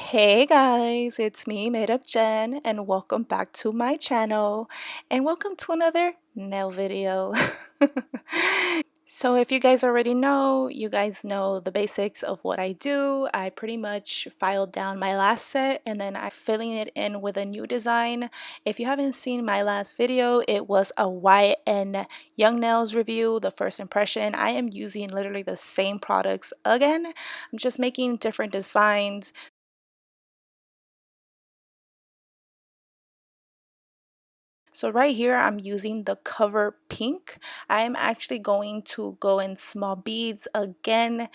Hey guys, it's me, madeupjen, and welcome back to my channel, and welcome to another nail video. So if you guys already know, you guys know the basics of what I do. I pretty much filed down my last set and then I'm filling it in with a new design. If you haven't seen my last video, it was a YN Young Nails review, the first impression. I am using literally the same products again. I'm just making different designs. So right here, I'm using the Cover Pink. I'm actually going to go in small beads again.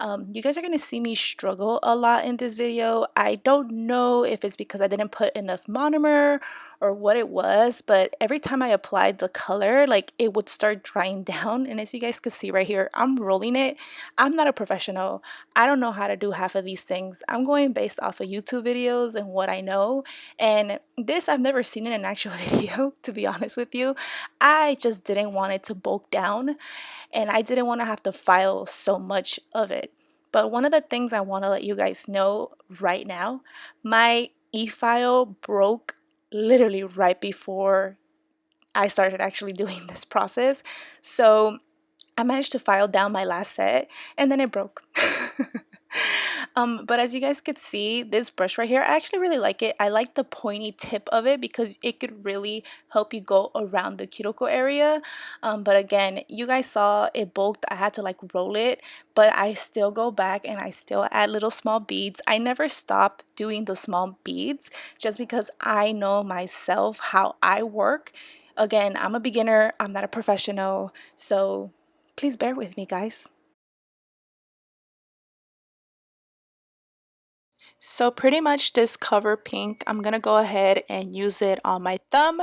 You guys are going to see me struggle a lot in this video. I don't know if it's because I didn't put enough monomer or what it was, but every time I applied the color, like it would start drying down. And as you guys can see right here, I'm rolling it. I'm not a professional. I don't know how to do half of these things. I'm going based off of YouTube videos and what I know. And this I've never seen in an actual video, to be honest with you. I just didn't want it to bulk down and I didn't want to have to file so much of it. But one of the things I want to let you guys know right now, my e-file broke literally right before I started actually doing this process. So I managed to file down my last set and then it broke. But as you guys could see, this brush right here, I actually really like it. I like the pointy tip of it because it could really help you go around the cuticle area. But again, you guys saw it bulked. I had to like roll it, but I still go back and I still add little small beads. I never stop doing the small beads just because I know myself how I work. Again, I'm a beginner. I'm not a professional. So please bear with me, guys. So pretty much this Cover Pink, I'm gonna go ahead and use it on my thumb,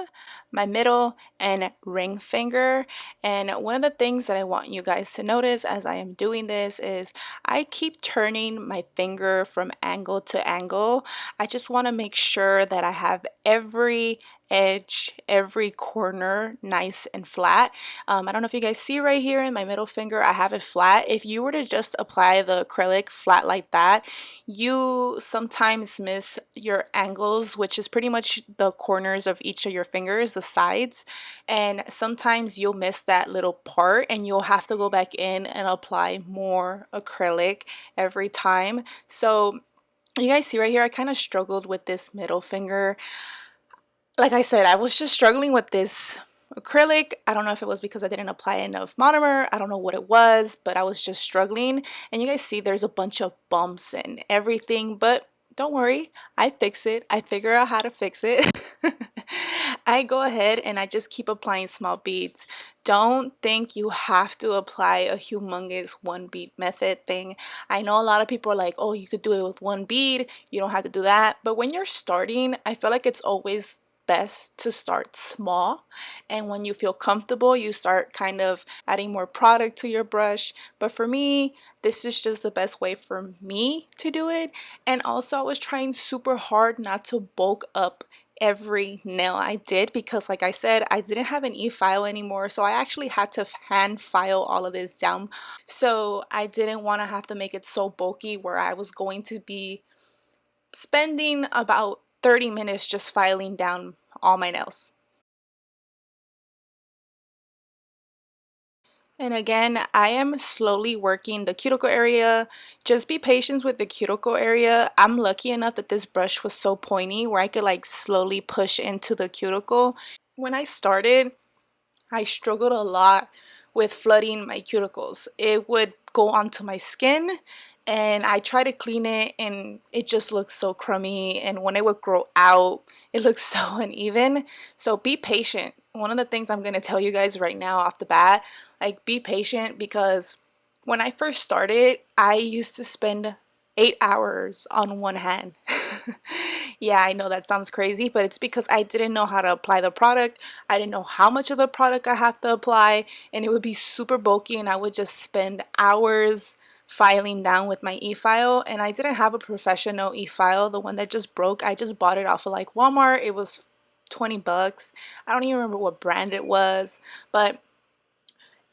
my middle, and ring finger. And one of the things that I want you guys to notice as I am doing this is I keep turning my finger from angle to angle. I just want to make sure that I have every edge, every corner nice and flat. I don't know if you guys see right here in my middle finger, I have it flat. If you were to just apply the acrylic flat like that, you sometimes miss your angles, which is pretty much the corners of each of your fingers, the sides, and sometimes you'll miss that little part and you'll have to go back in and apply more acrylic every time. So you guys see right here, I kind of struggled with this middle finger. Like I said, I was just struggling with this acrylic. I don't know if it was because I didn't apply enough monomer. I don't know what it was, but I was just struggling. And you guys see there's a bunch of bumps and everything, but don't worry, I fix it. I figure out how to fix it. I go ahead and I just keep applying small beads. Don't think you have to apply a humongous one bead method thing. I know a lot of people are like, oh, you could do it with one bead. You don't have to do that. But when you're starting, I feel like it's always best to start small, and when you feel comfortable you start kind of adding more product to your brush. But for me, this is just the best way for me to do it. And also I was trying super hard not to bulk up every nail I did because like I said, I didn't have an e-file anymore, so I actually had to hand file all of this down. So I didn't want to have to make it so bulky where I was going to be spending about 30 minutes just filing down all my nails. And again, I am slowly working the cuticle area. Just be patient with the cuticle area. I'm lucky enough that this brush was so pointy where I could like slowly push into the cuticle. When I started, I struggled a lot with flooding my cuticles. It would go onto my skin and I tried to clean it and it just looked so crummy, and when it would grow out it looked so uneven. So be patient. One of the things I'm going to tell you guys right now off the bat, like be patient, because when I first started I used to spend 8 hours on one hand. Yeah, I know that sounds crazy, but it's because I didn't know how to apply the product. I didn't know how much of the product I have to apply, and it would be super bulky and I would just spend hours filing down with my e-file. And I didn't have a professional e-file. The one that just broke, I just bought it off of like Walmart. It was 20 bucks. I don't even remember what brand it was, but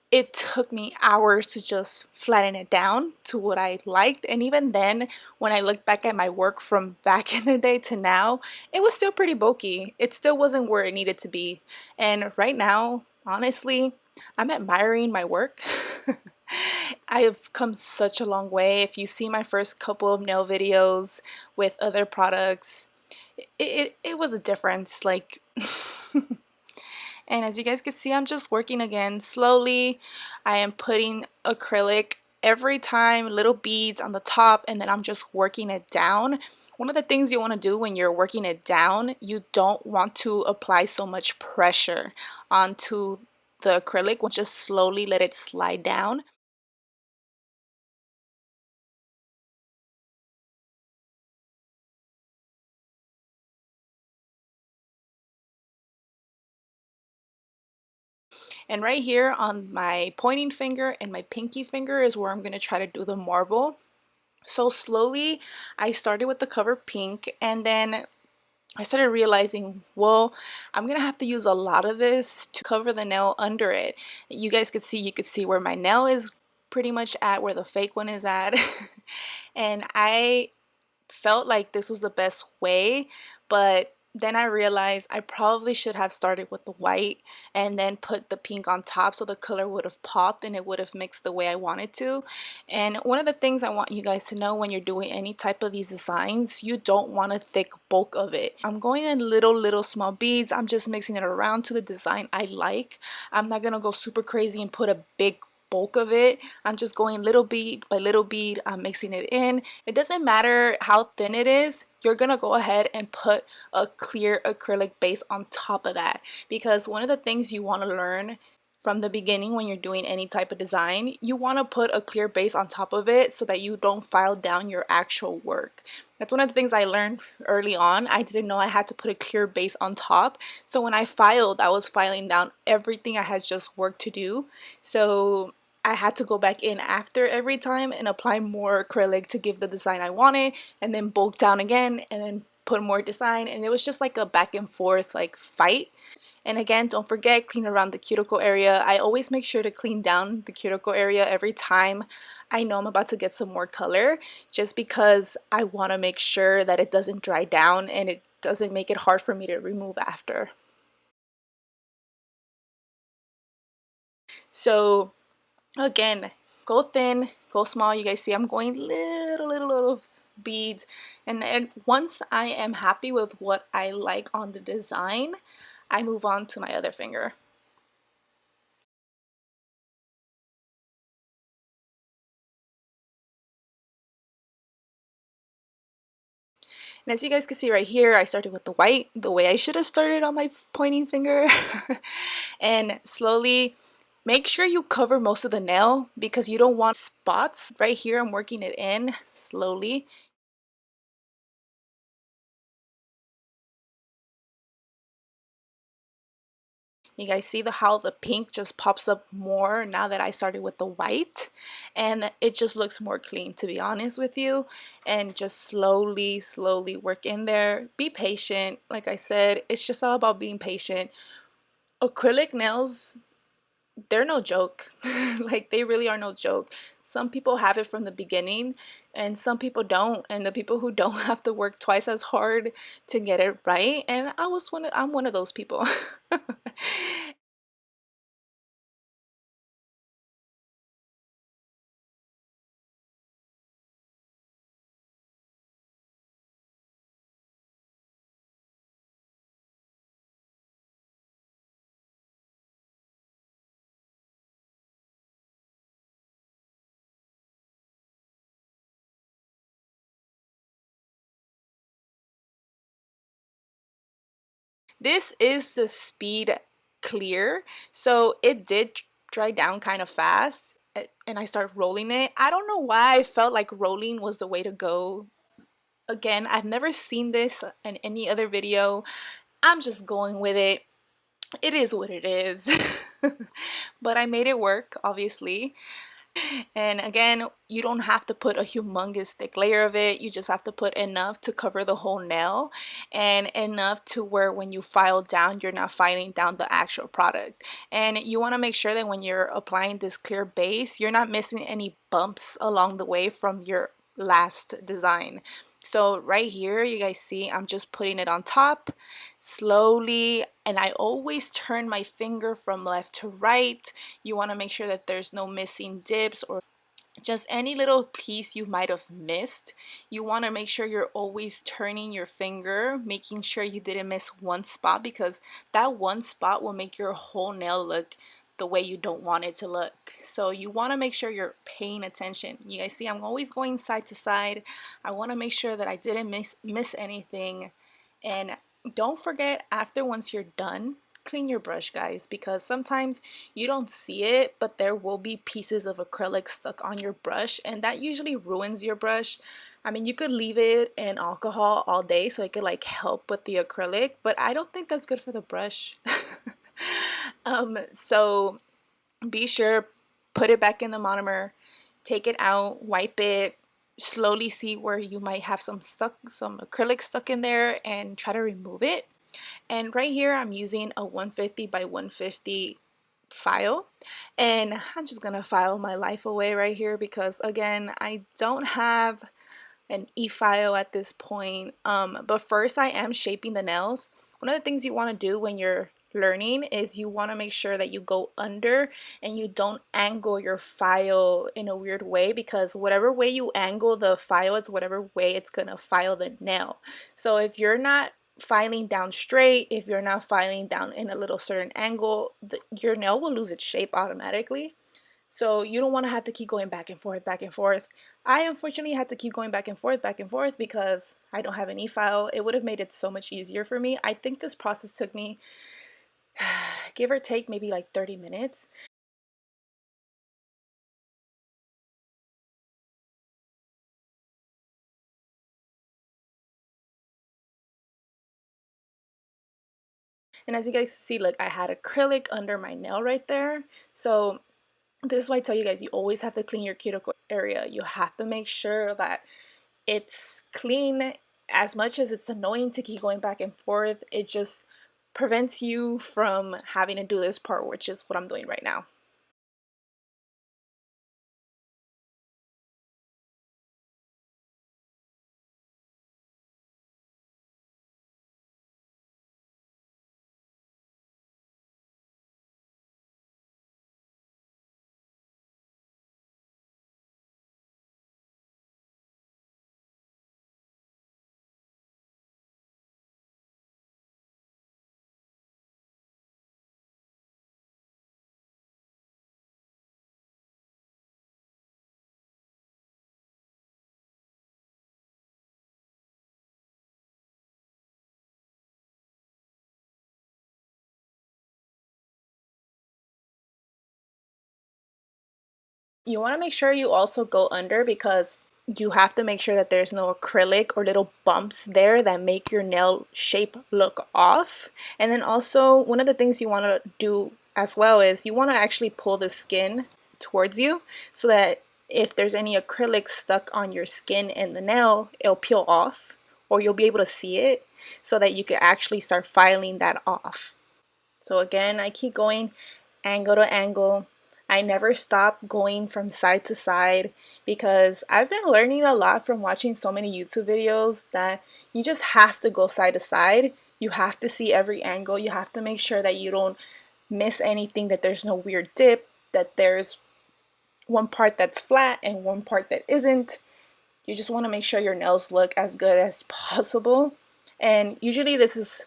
it took me hours to just flatten it down to what I liked. And even then, when I look back at my work from back in the day to now, it was still pretty bulky. It still wasn't where it needed to be. And right now, honestly, I'm admiring my work. I have come such a long way. If you see my first couple of nail videos with other products, it was a difference. Like, and as you guys can see, I'm just working again slowly. I am putting acrylic every time, little beads on the top, and then I'm just working it down. One of the things you want to do when you're working it down, you don't want to apply so much pressure onto the acrylic. Just slowly let it slide down. And right here on my pointing finger and my pinky finger is where I'm going to try to do the marble. So slowly, I started with the cover pink, and then I started realizing, well, I'm gonna have to use a lot of this to cover the nail under it. You could see where my nail is pretty much at where the fake one is at. And I felt like this was the best way, but then I realized I probably should have started with the white and then put the pink on top so the color would have popped and it would have mixed the way I wanted to. And one of the things I want you guys to know when you're doing any type of these designs, you don't want a thick bulk of it. I'm going in little small beads. I'm just mixing it around to the design I like. I'm not gonna go super crazy and put a big bulk of it. I'm just going little bead by little bead. I'm mixing it in. It doesn't matter how thin it is. You're gonna go ahead and put a clear acrylic base on top of that, because one of the things you want to learn from the beginning when you're doing any type of design, you want to put a clear base on top of it so that you don't file down your actual work. That's one of the things I learned early on. I didn't know I had to put a clear base on top. So when I filed, I was filing down everything I had just worked to do. So I had to go back in after every time and apply more acrylic to give the design I wanted, and then bulk down again and then put more design. And it was just like a back and forth like fight. And again, don't forget, clean around the cuticle area. I always make sure to clean down the cuticle area every time I know I'm about to get some more color, just because I want to make sure that it doesn't dry down and it doesn't make it hard for me to remove after. So again, go thin, go small. You guys see I'm going little beads. And once I am happy with what I like on the design, I move on to my other finger. And as you guys can see right here, I started with the white, the way I should have started on my pointing finger. And slowly make sure you cover most of the nail because you don't want spots. Right here, I'm working it in slowly. You guys see how the pink just pops up more now that I started with the white, and it just looks more clean, to be honest with you. And just slowly work in there. Be patient. Like I said, it's just all about being patient. Acrylic nails, they're no joke. Like, they really are no joke. Some people have it from the beginning and some people don't, and the people who don't have to work twice as hard to get it right. And I'm one of those people. This is the speed clear, so it did dry down kind of fast, and I started rolling it. I don't know why I felt like rolling was the way to go. Again, I've never seen this in any other video. I'm just going with it. It is what it is. But I made it work, obviously. And again, you don't have to put a humongous thick layer of it. You just have to put enough to cover the whole nail and enough to where when you file down, you're not filing down the actual product. And you want to make sure that when you're applying this clear base, you're not missing any bumps along the way from your last design. So right here, you guys see, I'm just putting it on top slowly, and I always turn my finger from left to right. You want to make sure that there's no missing dips or just any little piece you might have missed. You want to make sure you're always turning your finger, making sure you didn't miss one spot, because that one spot will make your whole nail look the way you don't want it to look. So you want to make sure you're paying attention. You guys see, I'm always going side to side. I want to make sure that I didn't miss anything. And don't forget, after once you're done, clean your brush, guys, because sometimes you don't see it, but there will be pieces of acrylic stuck on your brush, and that usually ruins your brush. I mean, you could leave it in alcohol all day so it could like help with the acrylic, but I don't think that's good for the brush. So be sure, put it back in the monomer, take it out, wipe it, slowly see where you might have some acrylic stuck in there, and try to remove it. And right here, I'm using a 150 by 150 file, and I'm just gonna file my life away right here because again, I don't have an e-file at this point. But first I am shaping the nails. One of the things you want to do when you're learning is you want to make sure that you go under and you don't angle your file in a weird way, because whatever way you angle the file is whatever way it's gonna file the nail. So if you're not filing down straight, if you're not filing down in a little certain angle, your nail will lose its shape automatically. So you don't want to have to keep going back and forth, back and forth. I unfortunately had to keep going back and forth because I don't have an e-file. It would have made it so much easier for me. I think this process took me, give or take, maybe like 30 minutes. And as you guys see, look, I had acrylic under my nail right there. So this is why I tell you guys, you always have to clean your cuticle area. You have to make sure that it's clean. As much as it's annoying to keep going back and forth, it just prevents you from having to do this part, which is what I'm doing right now. You want to make sure you also go under, because you have to make sure that there's no acrylic or little bumps there that make your nail shape look off. And then also, one of the things you want to do as well is you want to actually pull the skin towards you so that if there's any acrylic stuck on your skin and the nail, it'll peel off, or you'll be able to see it so that you can actually start filing that off. So again, I keep going angle to angle. I never stop going from side to side because I've been learning a lot from watching so many YouTube videos that you just have to go side to side. You have to see every angle. You have to make sure that you don't miss anything, that there's no weird dip, that there's one part that's flat and one part that isn't. You just want to make sure your nails look as good as possible. And usually this is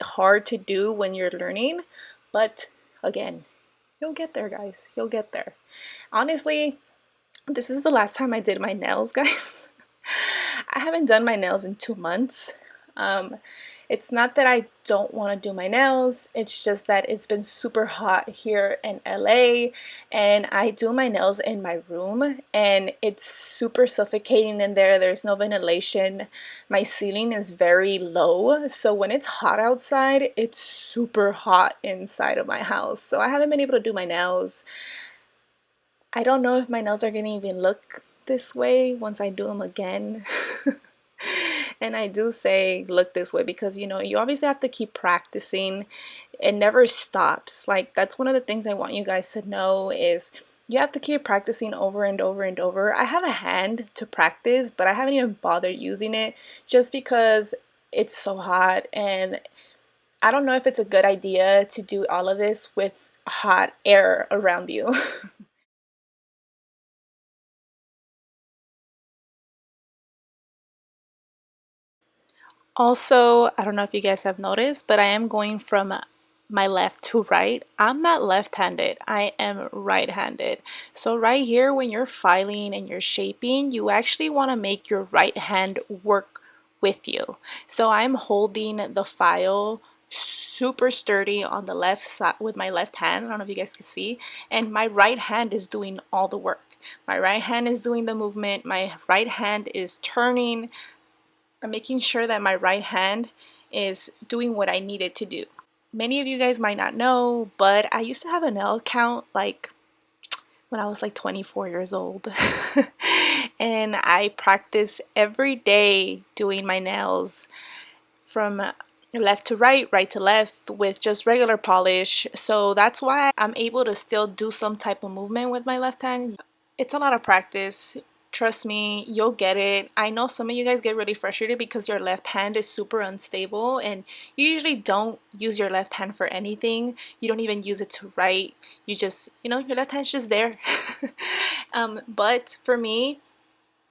hard to do when you're learning, but again, you'll get there, guys. You'll get there. Honestly, this is the last time I did my nails, guys. I haven't done my nails in 2 months. Um, it's not that I don't want to do my nails, it's just that it's been super hot here in LA, and I do my nails in my room and it's super suffocating in there. There's no ventilation. My ceiling is very low, so when it's hot outside, it's super hot inside of my house. So I haven't been able to do my nails. I don't know if my nails are gonna even look this way once I do them again. And I do say look this way because you obviously have to keep practicing. It never stops. Like that's one of the things I want you guys to know is you have to keep practicing over and over and over. I have a hand to practice, but I haven't even bothered using it just because it's so hot, and I don't know if it's a good idea to do all of this with hot air around you. Also, I don't know if you guys have noticed, but I am going from my left to right. I'm not left-handed, I am right-handed. So right here, when you're filing and you're shaping, you actually want to make your right hand work with you. So I'm holding the file super sturdy on the left side with my left hand. I don't know if you guys can see. And my right hand is doing all the work. My right hand is doing the movement. My right hand is turning. I'm making sure that my right hand is doing what I need it to do. Many of you guys might not know, but I used to have a nail count like when I was like 24 years old. And I practice every day doing my nails from left to right, right to left with just regular polish. So that's why I'm able to still do some type of movement with my left hand. It's a lot of practice. Trust me, you'll get it. I know some of you guys get really frustrated because your left hand is super unstable and you usually don't use your left hand for anything. You don't even use it to write. You just, your left hand's just there. But for me,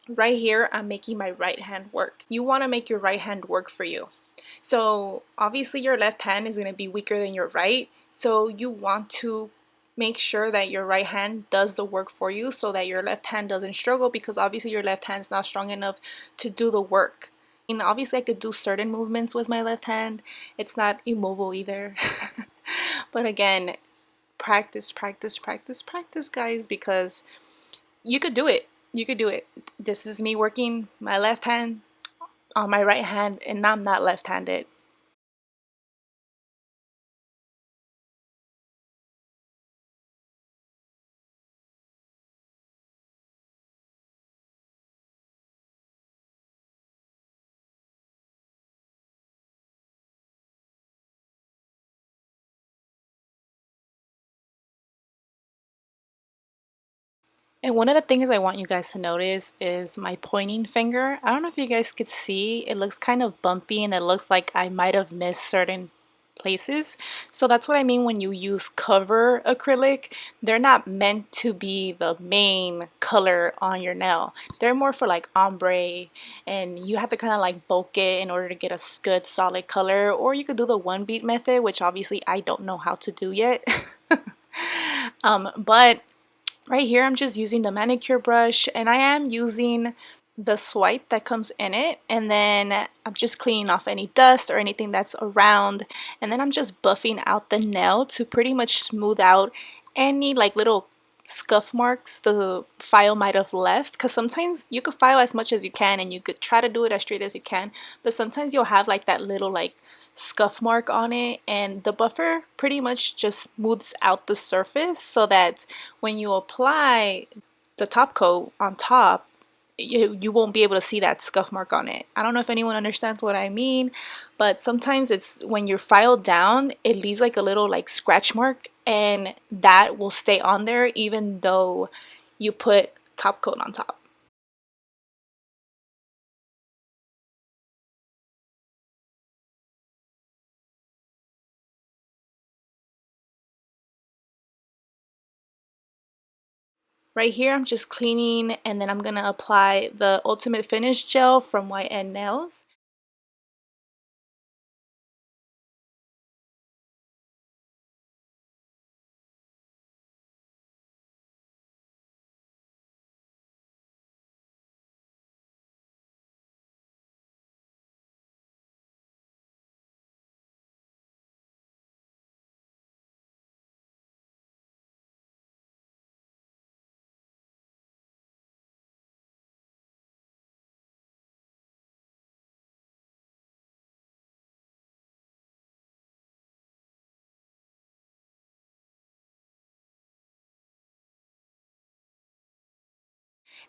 right here, I'm making my right hand work. You want to make your right hand work for you. So obviously your left hand is going to be weaker than your right. So you want to make sure that your right hand does the work for you so that your left hand doesn't struggle, because obviously your left hand's not strong enough to do the work. Obviously I could do certain movements with my left hand. It's not immobile either. But again, practice, practice, practice, practice, guys, because you could do it. You could do it. This is me working my left hand on my right hand, and I'm not left-handed. And one of the things I want you guys to notice is my pointing finger. I don't know if you guys could see, it looks kind of bumpy and it looks like I might have missed certain places. So that's what I mean when you use cover acrylic. They're not meant to be the main color on your nail. They're more for like ombre, and you have to kind of like bulk it in order to get a good solid color. Or you could do the one beat method, which obviously I don't know how to do yet. But right here, I'm just using the manicure brush, and I am using the swipe that comes in it, and then I'm just cleaning off any dust or anything that's around, and then I'm just buffing out the nail to pretty much smooth out any like little scuff marks the file might have left, because sometimes you could file as much as you can and you could try to do it as straight as you can, but sometimes you'll have like that little like scuff mark on it, and the buffer pretty much just smooths out the surface so that when you apply the top coat on top, you won't be able to see that scuff mark on it. I don't know if anyone understands what I mean, but sometimes it's when you're filed down, it leaves like a little like scratch mark, and that will stay on there even though you put top coat on top. Right here, I'm just cleaning, and then I'm gonna apply the Ultimate Finish Gel from White End Nails.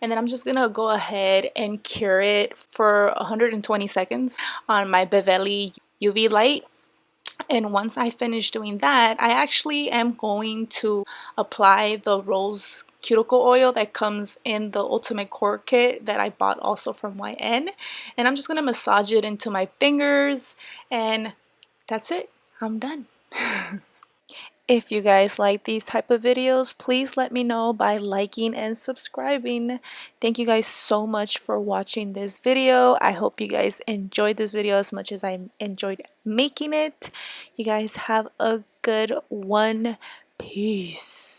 And then I'm just gonna go ahead and cure it for 120 seconds on my Beverly UV light. And once I finish doing that, I actually am going to apply the rose cuticle oil that comes in the Ultimate Core Kit that I bought also from YN. And I'm just going to massage it into my fingers, and that's it. I'm done. If you guys like these type of videos, please let me know by liking and subscribing. Thank you guys so much for watching this video. I hope you guys enjoyed this video as much as I enjoyed making it. You guys have a good one. Peace.